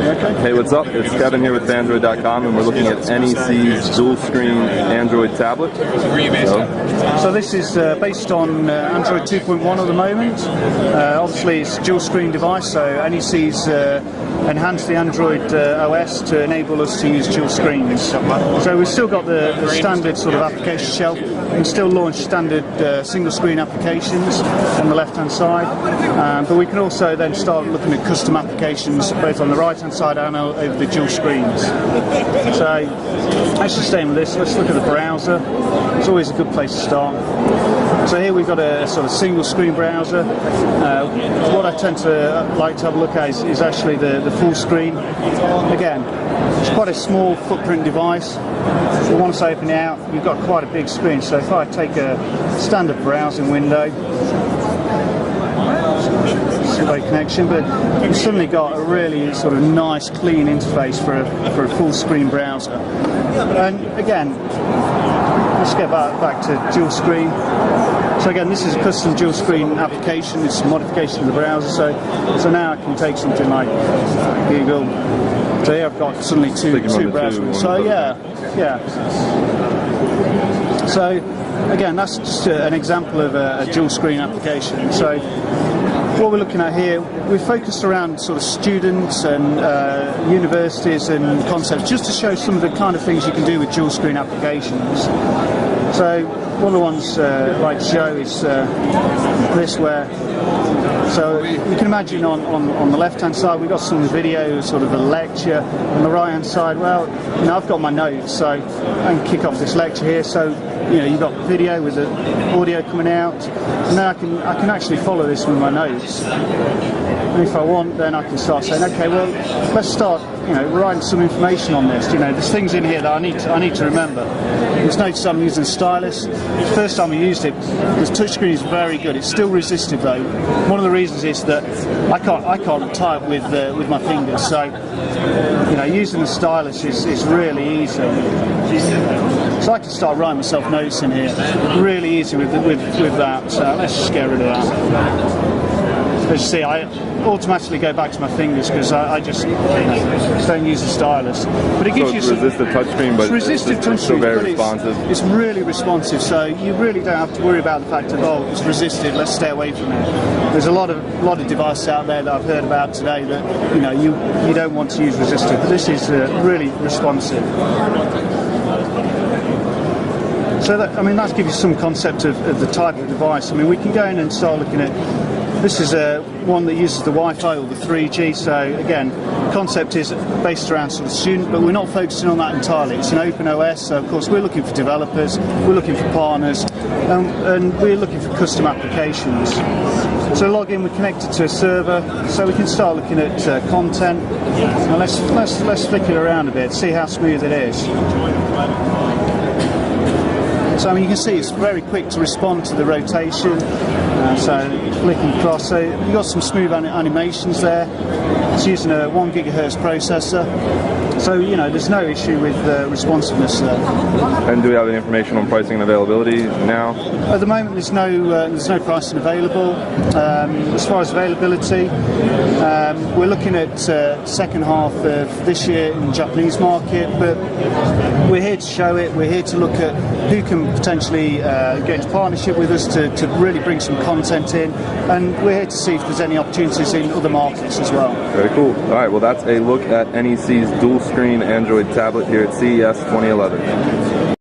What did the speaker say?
Okay. Hey, what's up? It's Kevin here with Fandroid.com, and we're looking at NEC's dual-screen Android tablet. So this is based on Android 2.1 at the moment. Obviously, it's a dual-screen device, so NEC's enhanced the Android OS to enable us to use dual screens. So we've still got the standard sort of application shelf. We can still launch standard single-screen applications on the left-hand side, but we can also then start looking at custom applications both on the right-hand side and over the dual screens. So let's just stay with this. Let's look at the browser. It's always a good place to start. So here we've got a sort of single-screen browser. What I tend to like to have a look at is actually the full screen. Again, it's quite a small footprint device. So once I open it out, you've got quite a big screen. So if I take a standard browsing window, slow connection, but you've suddenly got a really sort of nice, clean interface for a full screen browser. And again, let's get back to dual screen. So again, this is a custom dual screen application. It's a modification of the browser. So now I can take something like Google. So here I've got suddenly two browsers. So yeah. So again, that's just an example of a dual screen application. So what we're looking at here, we're focused around sort of students and universities and concepts, just to show some of the kind of things you can do with dual screen applications. So one of the ones I'd like to show is this, where so you can imagine on the left-hand side we've got some video, sort of a lecture. On the right-hand side, well, I've got my notes, so I can kick off this lecture here. So you've got video with the audio coming out, and then I can actually follow this with my notes. And if I want, then I can start saying, okay, well, let's start, writing some information on this. There's things in here that I need to remember. Just notice I'm using a stylus. The first time I used it, the touchscreen is very good. It's still resistive though. One of the reasons is that I can't type with my fingers. So, using the stylus is really easy. So I can start writing myself notes in here. Really easy with that. So let's just get rid of that. As you see, I automatically go back to my fingers because I just don't use the stylus. But it gives you some resistive touchscreen, but it's still very responsive. It's really responsive, so you really don't have to worry about the fact that it's resistive. Let's stay away from it. There's a lot of devices out there that I've heard about today that you don't want to use resistive, but this is really responsive. So that gives you some concept of the type of device. We can go in and start looking at. This is one that uses the Wi-Fi or the 3G. So again, the concept is based around sort of student, but we're not focusing on that entirely. It's an open OS, so of course we're looking for developers, we're looking for partners, and we're looking for custom applications. So log in, we're connected to a server, so we can start looking at content. Now let's flick it around a bit, see how smooth it is. So you can see it's very quick to respond to the rotation. So flicking across, so you've got some smooth animations there. It's using a 1 GHz processor. So there's no issue with responsiveness there. And do we have any information on pricing and availability now? At the moment, there's no pricing available. As far as availability, we're looking at second half of this year in the Japanese market, but we're here to show it. We're here to look at who can potentially get into partnership with us to really bring some content in, and we're here to see if there's any opportunities in other markets as well. Very cool. All right, well, that's a look at NEC's dual-screen Android tablet here at CES 2011.